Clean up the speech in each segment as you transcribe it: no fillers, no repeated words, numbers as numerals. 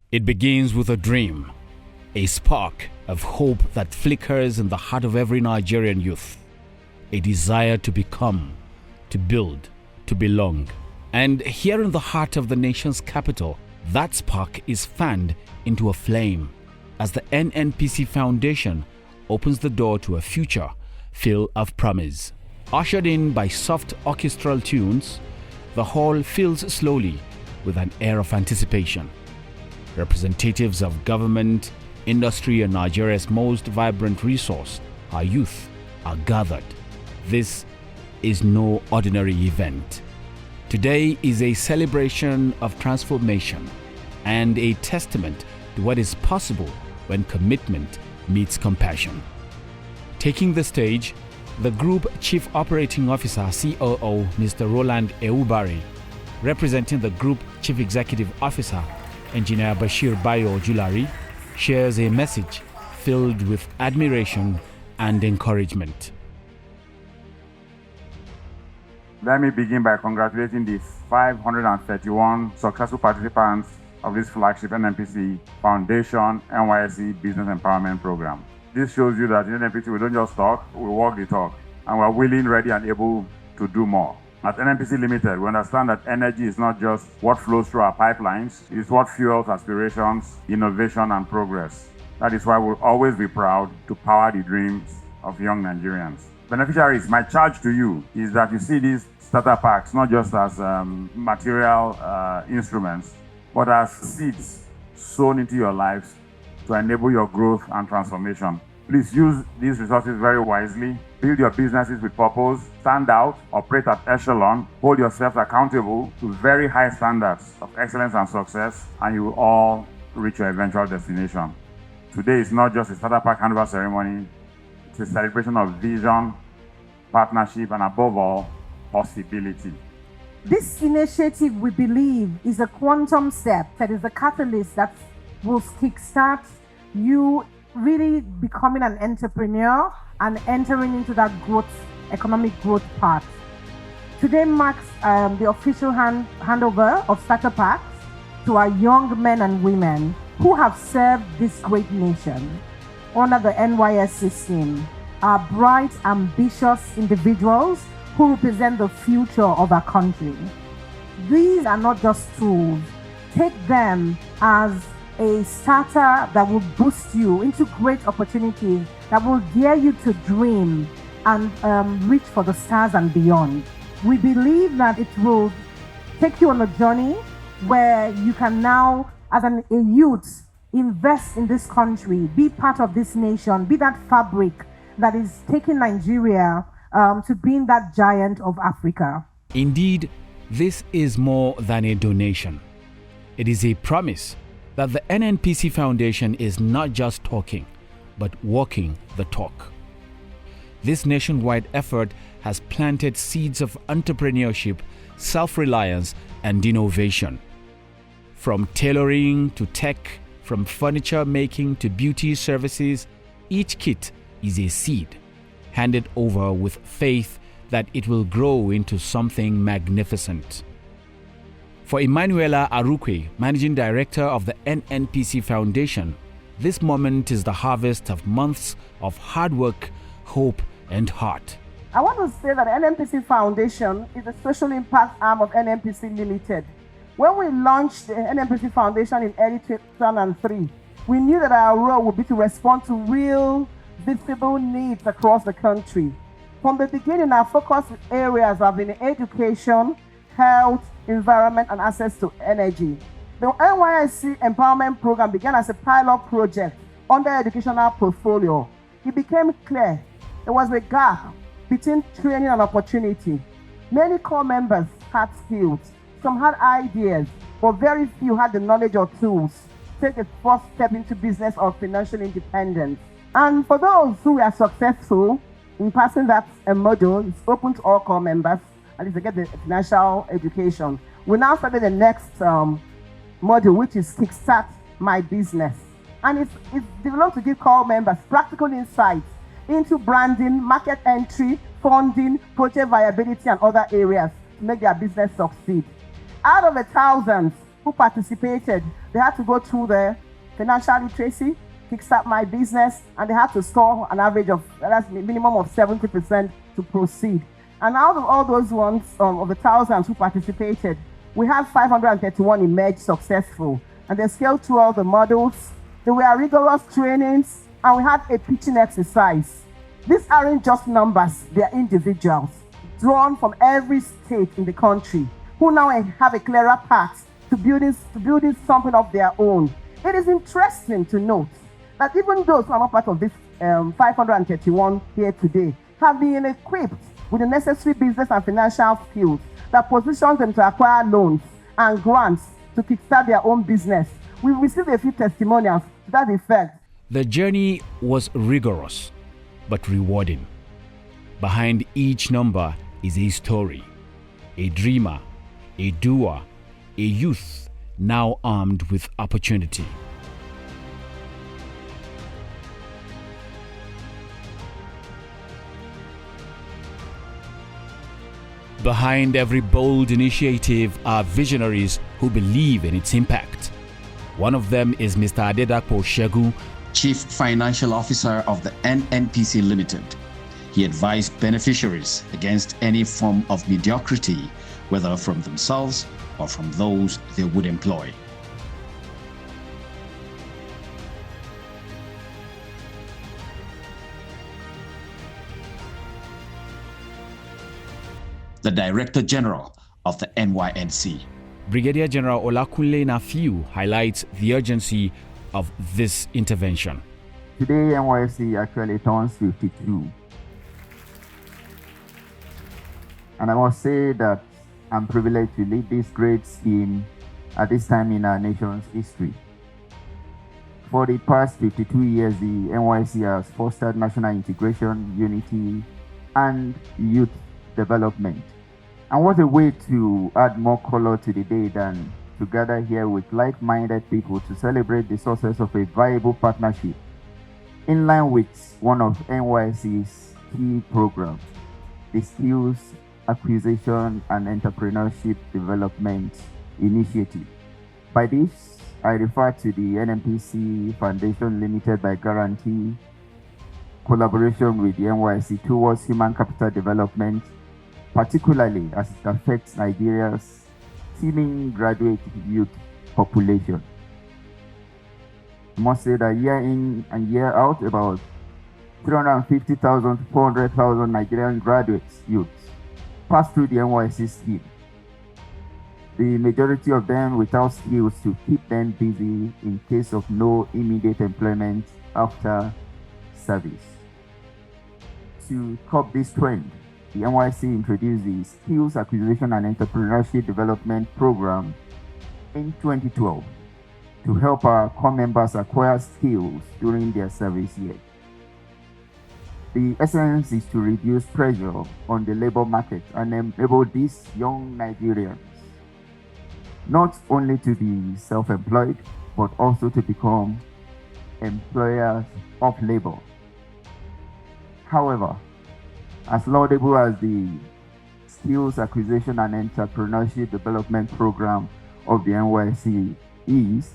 It begins with a dream, a spark of hope that flickers in the heart of every Nigerian youth, a desire to become, to build, to belong. And here in the heart of the nation's capital, that spark is fanned into a flame as the Nnpc Foundation opens the door to a future full of promise. Ushered in by soft orchestral tunes, the hall fills slowly with an air of anticipation. Representatives of government, industry, and Nigeria's most vibrant resource, our youth, are gathered. This is no ordinary event. Today is a celebration of transformation and a testament to what is possible when commitment meets compassion. Taking the stage, the Group Chief Operating Officer (COO) Mr. Roland Eubari, representing the Group Chief Executive Officer Engineer Bashir Bayo Julari, shares a message filled with admiration and encouragement. Let me begin by congratulating the 531 successful participants of this flagship Nnpc Foundation NYSC Business Empowerment Program. This shows you that in Nnpc we don't just talk, we walk the talk, and we're willing, ready, and able to do more. At Nnpc Limited, we understand that energy is not just what flows through our pipelines, it is what fuels aspirations, innovation, and progress. That is why we'll always be proud to power the dreams of young Nigerians. Beneficiaries, my charge to you is that you see these starter packs not just as material instruments, but as seeds sown into your lives to enable your growth and transformation. Please use these resources very wisely. Build your businesses with purpose, stand out, operate at echelon, hold yourselves accountable to very high standards of excellence and success, and you will all reach your eventual destination. Today is not just a starter pack handover ceremony, it's a celebration of vision, partnership, and above all, possibility. This initiative, we believe, is a quantum step that is a catalyst that will kickstart you really becoming an entrepreneur and entering into that economic growth path. Today marks the official handover of starter packs to our young men and women who have served this great nation under the NYS system, are bright, ambitious individuals who represent the future of our country. These are not just tools. Take them as a starter that will boost you into great opportunities, that will dare you to dream and reach for the stars and beyond. We believe that it will take you on a journey where you can now, as a youth, invest in this country, be part of this nation, be that fabric that is taking Nigeria to being that giant of Africa. Indeed, this is more than a donation. It is a promise that the Nnpc Foundation is not just talking, but walking the talk. This nationwide effort has planted seeds of entrepreneurship, self-reliance, and innovation. From tailoring to tech, from furniture making to beauty services, each kit is a seed, handed over with faith that it will grow into something magnificent. For Emanuela Arukwe, Managing Director of the Nnpc Foundation, this moment is the harvest of months of hard work, hope, and heart. I want to say that the Nnpc Foundation is a social impact arm of Nnpc Limited. When we launched the Nnpc Foundation in early 2003, we knew that our role would be to respond to real, visible needs across the country. From the beginning, our focus areas have been education, health, environment, and access to energy. The NYSC Empowerment Program began as a pilot project under educational portfolio. It became clear there was a gap between training and opportunity. Many core members had skills, some had ideas, but very few had the knowledge or tools to take a first step into business or financial independence. And for those who are successful in passing that module, it's open to all core members, at least to get the financial education. We now started the next module, which is Kickstart My Business. And it's developed to give core members practical insights into branding, market entry, funding, project viability, and other areas to make their business succeed. Out of the thousands who participated, they had to go through the financial literacy, kickstart my business, and they had to score an average of, that's minimum of 70% to proceed. And out of all those ones, of the thousands who participated, we had 531 emerged successful. And they scaled through all the models. There were rigorous trainings, and we had a pitching exercise. These aren't just numbers, they're individuals drawn from every state in the country who now have a clearer path to building something of their own. It is interesting to note that even those who are not part of this 531 here today have been equipped with the necessary business and financial skills that positions them to acquire loans and grants to kickstart their own business. We received a few testimonials to that effect. The journey was rigorous but rewarding. Behind each number is a story, a dreamer, a doer, a youth now armed with opportunity. Behind every bold initiative are visionaries who believe in its impact. One of them is Mr. Adedapo Shegun, Chief Financial Officer of the Nnpc Limited. He advised beneficiaries against any form of mediocrity, whether from themselves or from those they would employ. The Director General of the NYNC. Brigadier General Olakunle Nafiu highlights the urgency of this intervention. Today, NYC actually turns 52. And I must say that I'm privileged to lead this great scheme at this time in our nation's history. For the past 52 years, the NYC has fostered national integration, unity, and youth development. And what a way to add more color to the day than to gather here with like-minded people to celebrate the success of a viable partnership in line with one of NYC's key programs, the Skills Acquisition and Entrepreneurship Development Initiative. By this, I refer to the Nnpc Foundation Limited by guarantee collaboration with the NYC towards human capital development, particularly as it affects Nigeria's teeming graduate youth population. I must say that year in and year out, about 350,000 to 400,000 Nigerian graduates, youths, pass through the NYC scheme. The majority of them without skills to keep them busy in case of no immediate employment after service. To curb this trend, the NYC introduced the Skills Acquisition and Entrepreneurship Development Program in 2012 to help our core members acquire skills during their service year. The essence is to reduce pressure on the labor market and enable these young Nigerians not only to be self-employed, but also to become employers of labor. However, as laudable as the Skills Acquisition and Entrepreneurship Development Program of the NYC is,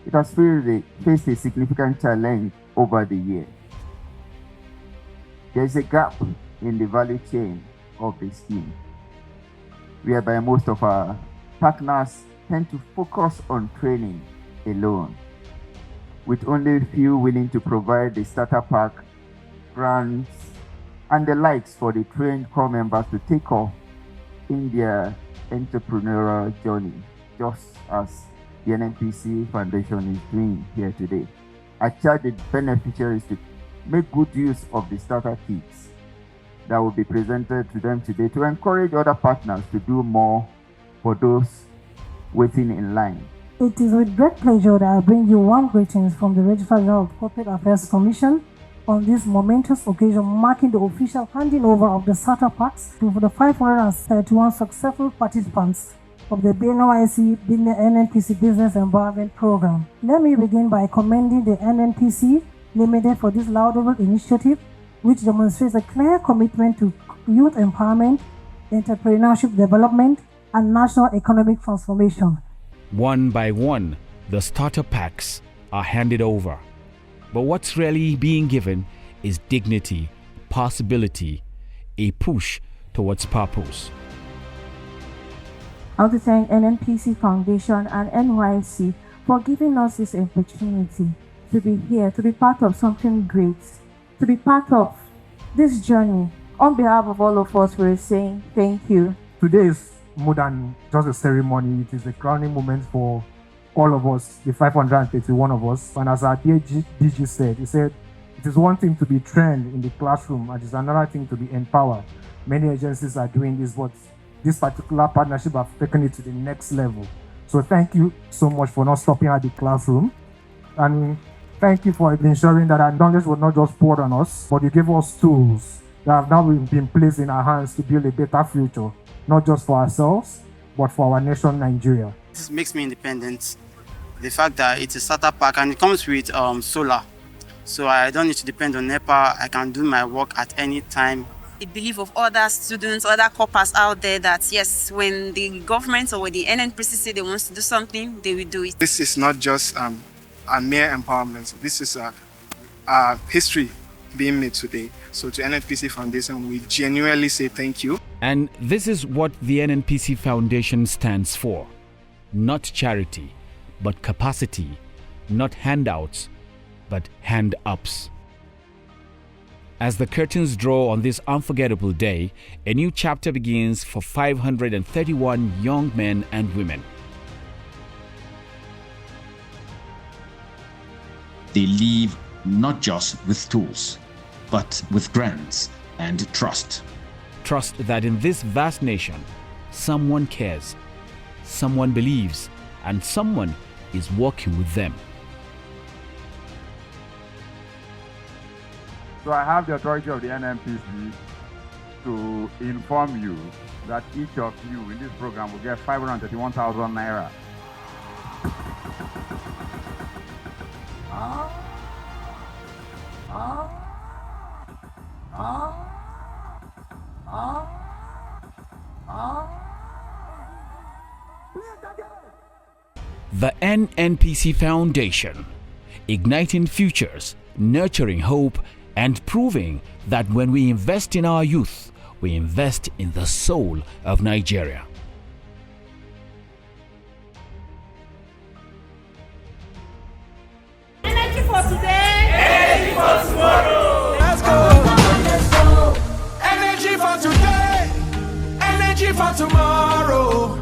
it has faced a significant challenge over the years. There is a gap in the value chain of the scheme, whereby most of our partners tend to focus on training alone, with only a few willing to provide the starter pack, grants, and the likes for the trained core members to take off in their entrepreneurial journey, just as the Nnpc Foundation is doing here today. I charge the beneficiaries to make good use of the starter kits that will be presented to them today to encourage other partners to do more for those waiting in line. It is with great pleasure that I bring you warm greetings from the Registrar General of Corporate Affairs Commission on this momentous occasion marking the official handing over of the starter packs to the 531 successful participants of the NYC Nnpc Business Empowerment Program. Let me begin by commending the Nnpc Limited for this laudable initiative, which demonstrates a clear commitment to youth empowerment, entrepreneurship development, and national economic transformation. One by one, the starter packs are handed over. But what's really being given is dignity, possibility, a push towards purpose. I want to thank Nnpc Foundation and NYC for giving us this opportunity to be here, to be part of something great, to be part of this journey. On behalf of all of us, we're saying thank you. Today is more than just a ceremony. It is a crowning moment for all of us, the 531 of us. And as our dear DG said, he said, it is one thing to be trained in the classroom, and it's another thing to be empowered. Many agencies are doing this, but this particular partnership have taken it to the next level. So thank you so much for not stopping at the classroom. And thank you for ensuring that our knowledge was not just poured on us, but you gave us tools that have now been placed in our hands to build a better future, not just for ourselves, but for our nation, Nigeria. This makes me independent. The fact that it's a starter pack and it comes with solar. So I don't need to depend on NEPA. I can do my work at any time. The belief of other students, other corpers out there that yes, when the government or when the Nnpc say they want to do something, they will do it. This is not just a mere empowerment. This is a history being made today. So to Nnpc Foundation, we genuinely say thank you. And this is what the Nnpc Foundation stands for. Not charity, but capacity. Not handouts, but hand-ups. As the curtains draw on this unforgettable day, a new chapter begins for 531 young men and women. They leave not just with tools, but with grants and trust. Trust that in this vast nation, someone cares, someone believes, and someone is working with them. So I have the authority of the Nnpc to inform you that each of you in this program will get 531,000 naira. The Nnpc Foundation, igniting futures, nurturing hope, and proving that when we invest in our youth, we invest in the soul of Nigeria. Energy for today, energy for tomorrow. Let's go. Energy for today, energy for tomorrow.